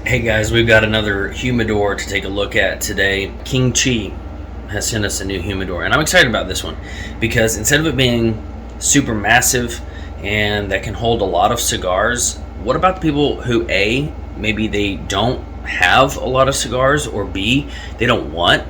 Hey guys, we've got another humidor to take a look at today. KingChii has sent us a new humidor, and I'm excited about this one because instead of it being super massive and that can hold a lot of cigars, what about the people who A, maybe they don't have a lot of cigars, or B, they don't want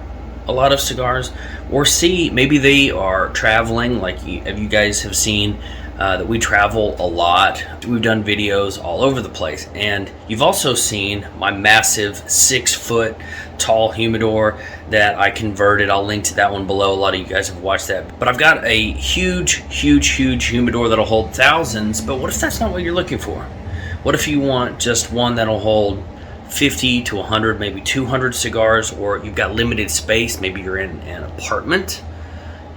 a lot of cigars, or C, maybe they are traveling, like you guys have seen that we travel a lot. We've done videos all over the place, and you've also seen my massive 6-foot tall humidor that I converted. I'll link to that one below. A lot of you guys have watched that. But I've got a huge humidor that'll hold thousands. But what if that's not what you're looking for? What if you want just one that'll hold 50 to 100, maybe 200 cigars, or you've got limited space? Maybe you're in an apartment.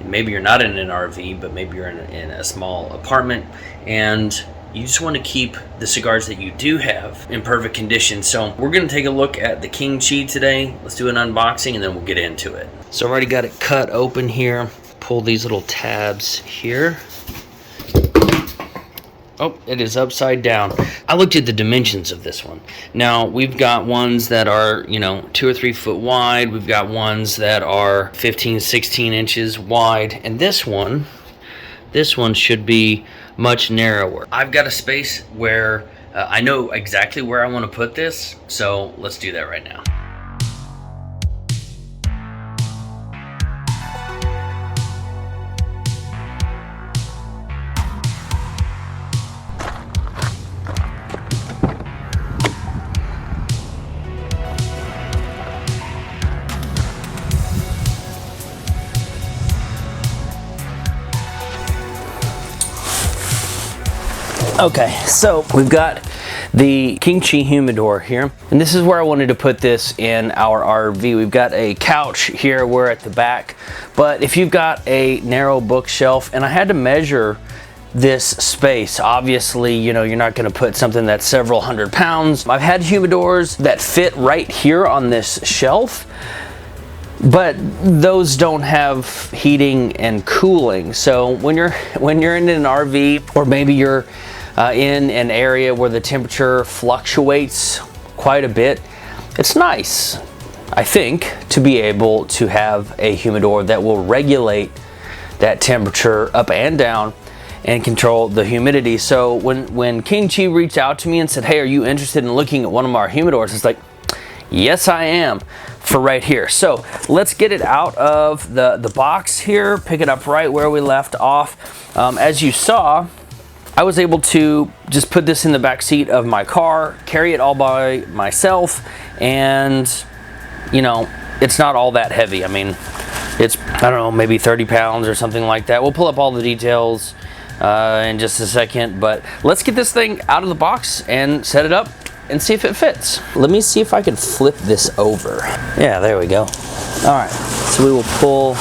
Maybe you're not in an RV, but maybe you're in a small apartment, and you just want to keep the cigars that you do have in perfect condition. So we're going to take a look at the KingChii today. Let's do an unboxing, and then we'll get into it. So I've already got it cut open here. Pull these little tabs here. Oh, it is upside down. I looked at the dimensions of this one. Now, we've got ones that are, 2 or 3 foot wide. We've got ones that are 15, 16 inches wide. And this one should be much narrower. I've got a space where I know exactly where I want to put this. So let's do that right now. Okay, so we've got the KingChii humidor here, and this is where I wanted to put this in our RV. We've got a couch here, we're at the back, but if you've got a narrow bookshelf, and I had to measure this space, obviously, you're not going to put something that's several hundred pounds. I've had humidors that fit right here on this shelf, but those don't have heating and cooling. So when you're in an RV, or maybe you're in an area where the temperature fluctuates quite a bit, it's nice, I think, to be able to have a humidor that will regulate that temperature up and down and control the humidity. So when KingChii reached out to me and said, hey, are you interested in looking at one of our humidors? It's like, yes, I am, for right here. So let's get it out of the box here, pick it up right where we left off. As you saw, I was able to just put this in the back seat of my car, carry it all by myself, and it's not all that heavy. I mean, it's, I don't know, maybe 30 pounds or something like that. We'll pull up all the details in just a second, but let's get this thing out of the box and set it up and see if it fits. Let me see if I can flip this over. Yeah, there we go. All right, so we will pull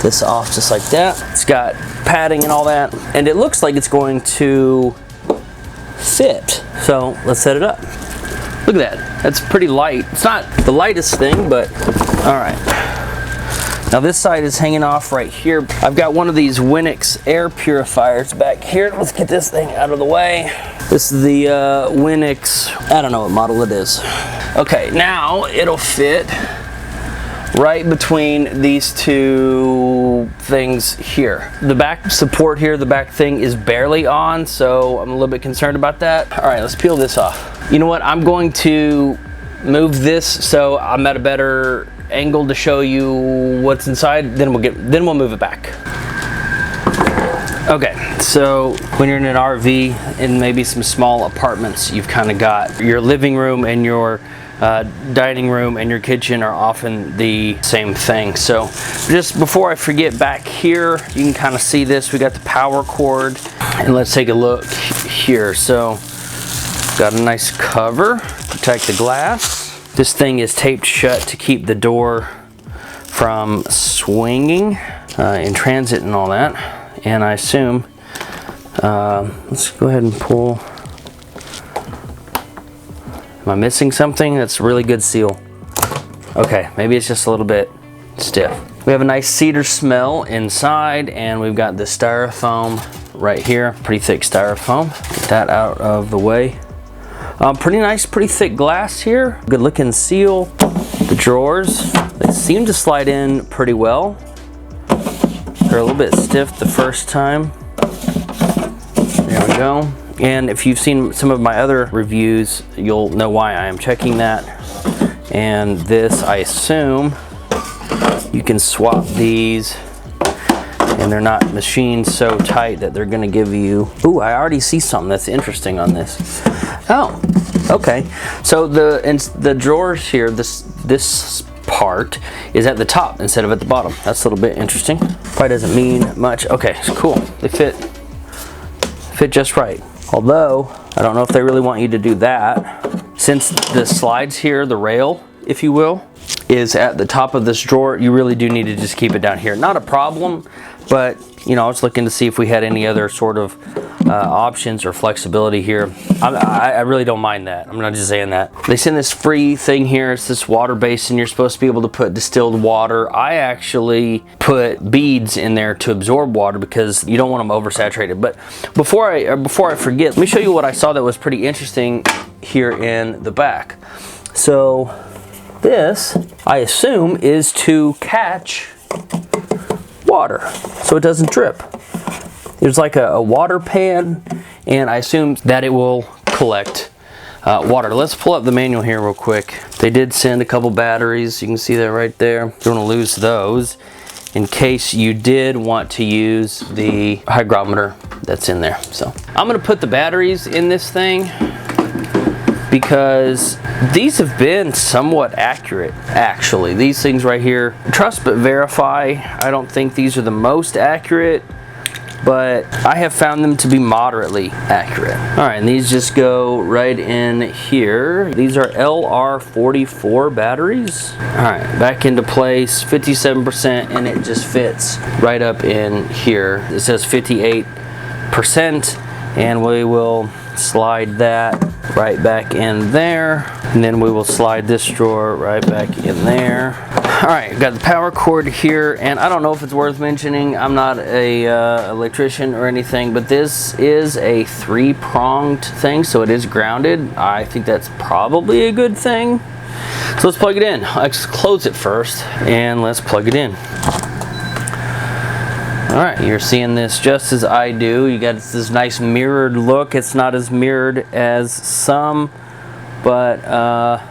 this off just like that. It's got padding and all that, and it looks like it's going to fit. So let's set it up. Look at that, that's pretty light. It's not the lightest thing, but all right. Now this side is hanging off right here. I've got one of these Winix air purifiers back here. Let's get this thing out of the way. This is the Winix, I don't know what model it is. Okay, now it'll fit right between these two things here. The back support here, the back thing is barely on, so I'm a little bit concerned about that. All right, let's peel this off. You know what, I'm going to move this so I'm at a better angle to show you what's inside, then we'll move it back. Okay, so when you're in an RV and maybe some small apartments, you've kind of got your living room and your dining room and your kitchen are often the same thing. So just before I forget, back here you can kind of see this. We got the power cord, and let's take a look here. So got a nice cover, protect the glass. This thing is taped shut to keep the door from swinging in transit and all that. And I assume, let's go ahead and pull. Am I missing something? That's a really good seal. Okay, maybe it's just a little bit stiff. We have a nice cedar smell inside, and we've got the styrofoam right here, pretty thick styrofoam. Get that out of the way. Pretty nice, pretty thick glass here. Good looking seal. The drawers, they seem to slide in pretty well. They're a little bit stiff the first time. There we go. And if you've seen some of my other reviews, you'll know why I am checking that. And this, I assume, you can swap these, and they're not machined so tight that they're gonna give you, ooh, I already see something that's interesting on this. Oh, okay. So the drawers here, this part is at the top instead of at the bottom. That's a little bit interesting. Probably doesn't mean much. Okay, so cool. They fit just right. Although, I don't know if they really want you to do that. Since the slides here, the rail, if you will, is at the top of this drawer, you really do need to just keep it down here. Not a problem, but you know, I was looking to see if we had any other sort of options or flexibility here. I really don't mind that. I'm not just saying that. They send this free thing here. It's this water basin. You're supposed to be able to put distilled water. I actually put beads in there to absorb water because you don't want them oversaturated. But before I forget, let me show you what I saw that was pretty interesting here in the back. So this, I assume, is to catch water so it doesn't drip. There's like a water pan, and I assume that it will collect water. Let's pull up the manual here real quick. They did send a couple batteries. You can see that right there. You don't want to lose those in case you did want to use the hygrometer that's in there. So I'm going to put the batteries in this thing because these have been somewhat accurate, actually. These things right here, trust but verify. I don't think these are the most accurate, but I have found them to be moderately accurate. All right, and these just go right in here. These are LR44 batteries. All right, back into place, 57%, and it just fits right up in here. It says 58%, and we will slide that right back in there, and then we will slide this drawer right back in there. All right, got the power cord here, and I don't know if it's worth mentioning. I'm not a electrician or anything, but this is a 3-pronged thing, so it is grounded. I think that's probably a good thing. So let's plug it in. Let's close it first, and let's plug it in. All right, you're seeing this just as I do. You got this nice mirrored look. It's not as mirrored as some, but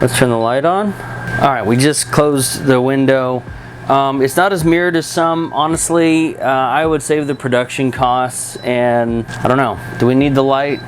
let's turn the light on. All right, we just closed the window. It's not as mirrored as some. Honestly, I would save the production costs, and I don't know. Do we need the light?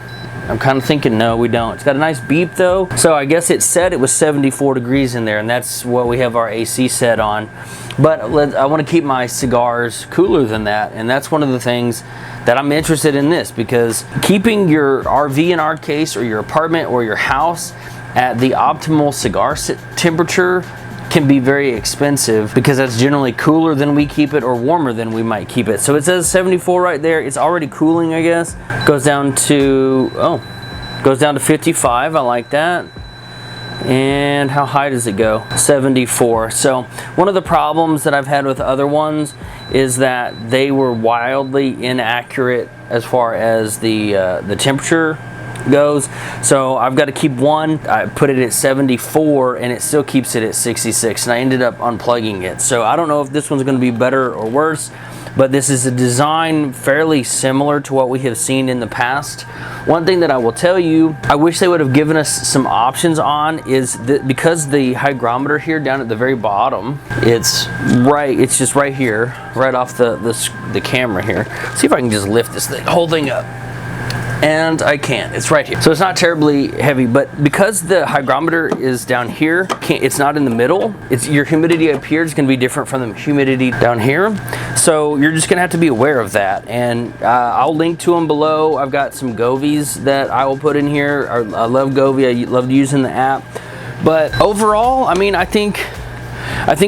I'm kind of thinking no, we don't. It's got a nice beep though. So I guess it said it was 74 degrees in there, and that's what we have our AC set on. But I want to keep my cigars cooler than that, and that's one of the things that I'm interested in this, because keeping your RV in our case, or your apartment or your house at the optimal cigar temperature can be very expensive, because that's generally cooler than we keep it or warmer than we might keep it. So it says 74 right there. It's already cooling, I guess. Goes down to 55. I like that. And how high does it go? 74. So one of the problems that I've had with other ones is that they were wildly inaccurate as far as the temperature goes. So I've got to keep one. I put it at 74 and it still keeps it at 66, and I ended up unplugging it. So I don't know if this one's going to be better or worse, but this is a design fairly similar to what we have seen in the past. One thing that I will tell you, I wish they would have given us some options on, is that because the hygrometer here down at the very bottom, it's just right here, right off the camera here. See if I can just lift this whole thing up. And I can't. It's right here. So it's not terribly heavy, but because the hygrometer is down here, it's not in the middle. Your humidity up here is going to be different from the humidity down here. So you're just going to have to be aware of that. And I'll link to them below. I've got some Govies that I will put in here. I love Govie. I love using the app. But overall, I mean, I think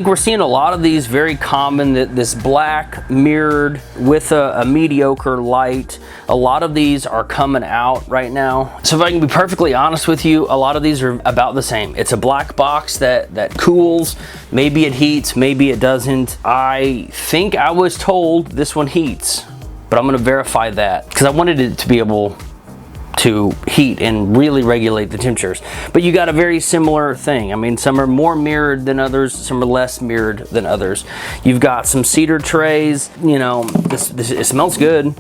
we're seeing a lot of these very common, this black mirrored with a mediocre light. A lot of these are coming out right now. So if I can be perfectly honest with you, a lot of these are about the same. It's a black box that cools. Maybe it heats, maybe it doesn't. I think I was told this one heats, but I'm gonna verify that because I wanted it to be able to heat and really regulate the temperatures. But you got a very similar thing. I mean, some are more mirrored than others, some are less mirrored than others. You've got some cedar trays, you know, it smells good.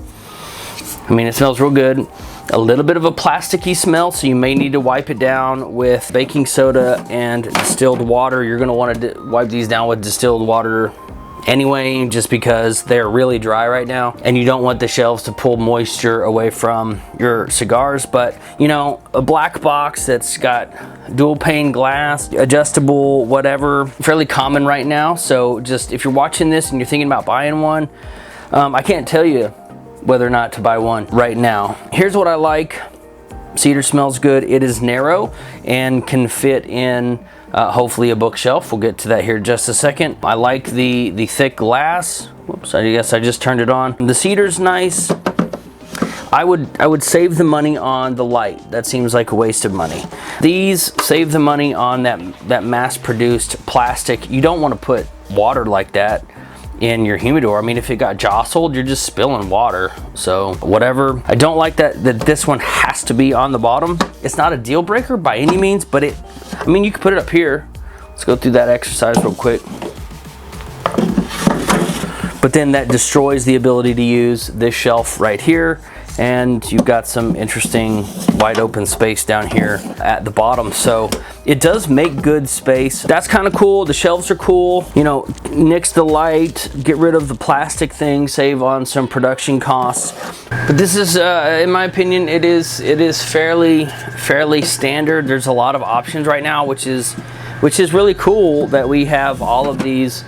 I mean, it smells real good. A little bit of a plasticky smell, so you may need to wipe it down with baking soda and distilled water. You're gonna wanna wipe these down with distilled water anyway, just because they're really dry right now and you don't want the shelves to pull moisture away from your cigars. But you know, a black box that's got dual pane glass, adjustable, whatever, fairly common right now. So just if you're watching this and you're thinking about buying one, I can't tell you whether or not to buy one right now. Here's what I like. Cedar smells good. It is narrow and can fit in hopefully a bookshelf. We'll get to that here in just a second. I like the thick glass. Whoops, I guess I just turned it on. The cedar's nice. I would save the money on the light. That seems like a waste of money. These save the money on that mass-produced plastic. You don't want to put water like that in your humidor. I mean, if it got jostled, you're just spilling water. So whatever. I don't like that this one has to be on the bottom. It's not a deal breaker by any means, but I mean, you can put it up here. Let's go through that exercise real quick. But then that destroys the ability to use this shelf right here. And you've got some interesting wide open space down here at the bottom. So it does make good space. That's kind of cool. The shelves are cool. You know, nix the light, get rid of the plastic thing, save on some production costs. But this is, in my opinion, it is fairly standard. There's a lot of options right now, which is really cool that we have all of these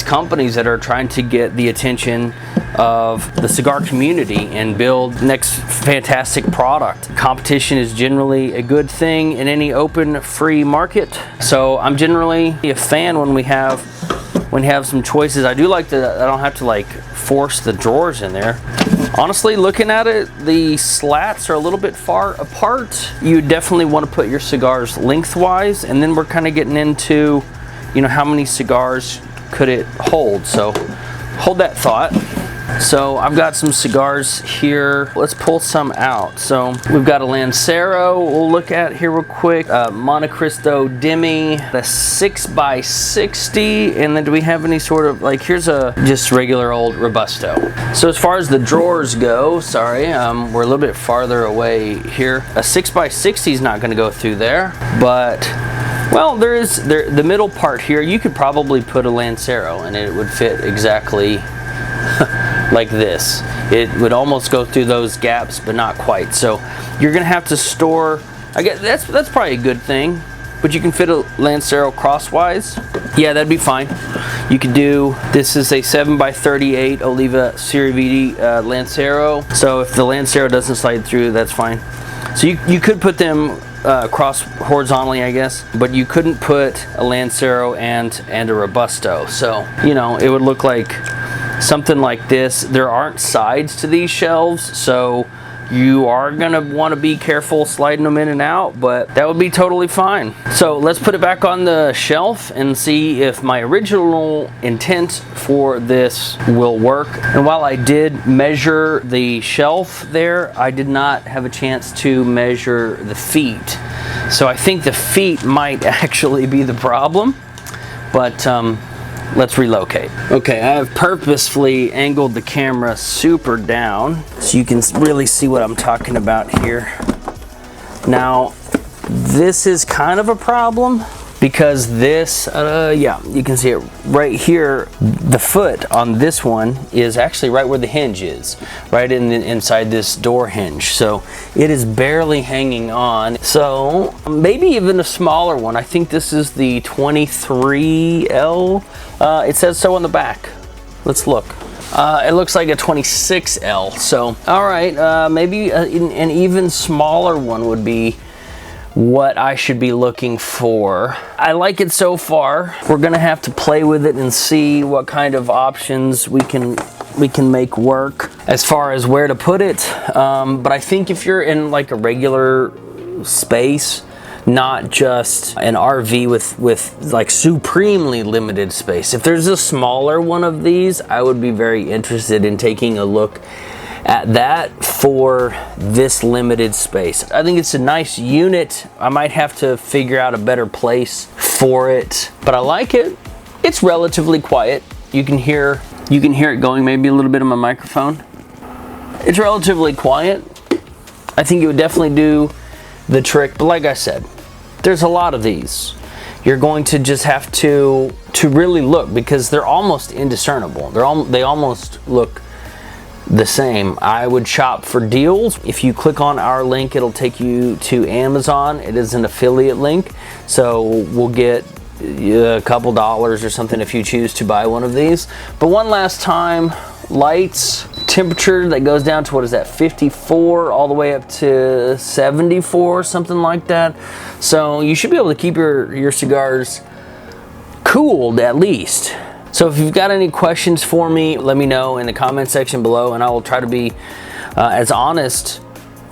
companies that are trying to get the attention of the cigar community and build next fantastic product. Competition is generally a good thing in any open, free market. So I'm generally a fan when we have some choices. I do like that I don't have to like force the drawers in there. Honestly, looking at it, the slats are a little bit far apart. You definitely want to put your cigars lengthwise, and then we're kind of getting into, you know, how many cigars could it hold. So hold that thought. So I've got some cigars here. Let's pull some out. So we've got a Lancero we'll look at here real quick. Montecristo Demi, a 6x60. And then do we have any sort of, like, here's a just regular old Robusto. So as far as the drawers go, sorry, we're a little bit farther away here. A 6x60 is not gonna go through there, but well, the middle part here, you could probably put a Lancero and it would fit exactly like this. It would almost go through those gaps, but not quite. So you're gonna have to store, I guess that's probably a good thing, but you can fit a Lancero crosswise. Yeah, that'd be fine. You could do, this is a 7x38 Oliva Ciraviti Lancero. So if the Lancero doesn't slide through, that's fine. So you could put them cross horizontally, I guess, but you couldn't put a Lancero and a Robusto. So, you know, it would look like something like this. There aren't sides to these shelves, so you are gonna want to be careful sliding them in and out, but that would be totally fine. So let's put it back on the shelf and see if my original intent for this will work. And while I did measure the shelf there, I did not have a chance to measure the feet. So I think the feet might actually be the problem, but let's relocate. Okay, I have purposefully angled the camera super down so you can really see what I'm talking about here. Now, this is kind of a problem because this, yeah, you can see it right here. The foot on this one is actually right where the hinge is, right inside this door hinge. So it is barely hanging on. So maybe even a smaller one. I think this is the 23L. It says so on the back. Let's look. It looks like a 26L. So, all right, maybe an even smaller one would be what I should be looking for. I like it so far. We're gonna have to play with it and see what kind of options we can make work as far as where to put it. But I think if you're in like a regular space, not just an RV with like supremely limited space, if there's a smaller one of these, I would be very interested in taking a look at that for this limited space. I think it's a nice unit. I might have to figure out a better place for it, but I like it. It's relatively quiet. You can hear it going, maybe a little bit on my microphone. It's relatively quiet. I think it would definitely do the trick, but like I said, there's a lot of these. You're going to just have to really look, because they're almost indiscernible. They almost look the same. I would shop for deals. If you click on our link, it'll take you to Amazon. It is an affiliate link, so we'll get a couple dollars or something if you choose to buy one of these. But one last time, lights, temperature that goes down to, what is that, 54 all the way up to 74, something like that. So you should be able to keep your cigars cooled at least. So if you've got any questions for me, let me know in the comment section below, and I will try to be as honest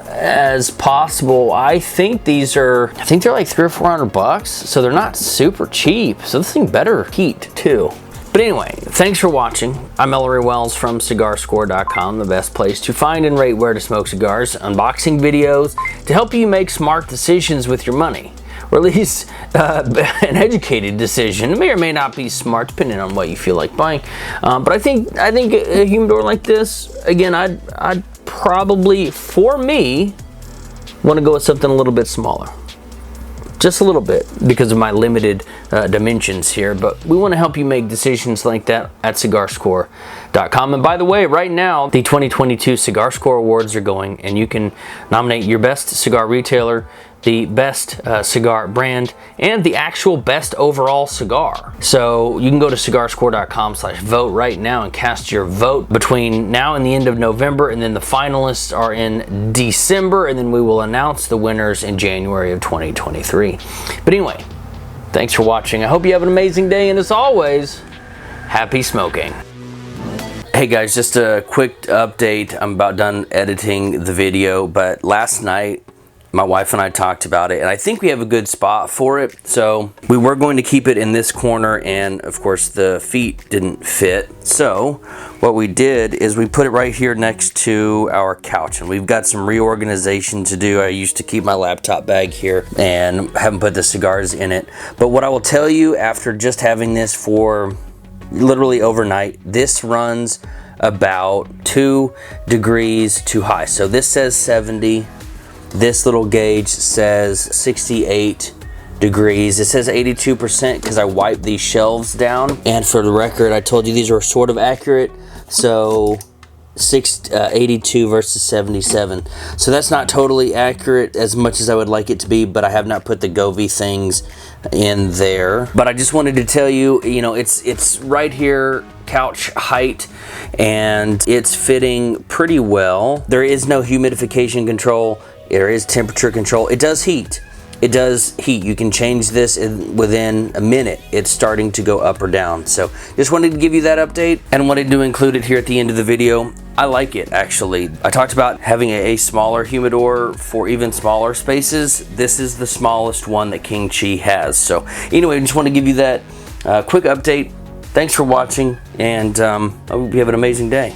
as possible. I think they're like $300 or $400, so they're not super cheap. So this thing better heat too. But anyway, thanks for watching. I'm Ellery Wells from CigarScore.com, the best place to find and rate where to smoke cigars, unboxing videos to help you make smart decisions with your money, or at least an educated decision. It may or may not be smart, depending on what you feel like buying. But I think a humidor like this, again, I'd probably, for me, want to go with something a little bit smaller. Just a little bit, because of my limited dimensions here, but we want to help you make decisions like that at CigarScore.com. And by the way, right now, the 2022 CigarScore Awards are going, and you can nominate your best cigar retailer, the best cigar brand, and the actual best overall cigar. So you can go to CigarScore.com/vote right now and cast your vote between now and the end of November, and then the finalists are in December, and then we will announce the winners in January of 2023. But anyway, thanks for watching. I hope you have an amazing day, and as always, happy smoking. Hey guys, just a quick update. I'm about done editing the video, but last night my wife and I talked about it, and I think we have a good spot for it. So we were going to keep it in this corner, and of course the feet didn't fit. So what we did is we put it right here next to our couch, and we've got some reorganization to do. I used to keep my laptop bag here and haven't put the cigars in it. But what I will tell you, after just having this for literally overnight, this runs about 2 degrees too high. So this says 70. This little gauge says 68 degrees. It says 82% because I wiped these shelves down. And for the record, I told you these are sort of accurate. So 82 versus 77. So that's not totally accurate as much as I would like it to be, but I have not put the Govee things in there. But I just wanted to tell you, it's right here, couch height, and it's fitting pretty well. There is no humidification control. There is temperature control. It does heat. It does heat. You can change this within a minute. It's starting to go up or down. So just wanted to give you that update and wanted to include it here at the end of the video. I like it, actually. I talked about having a smaller humidor for even smaller spaces. This is the smallest one that KingChii has. So anyway, I just want to give you that quick update. Thanks for watching, and I hope you have an amazing day.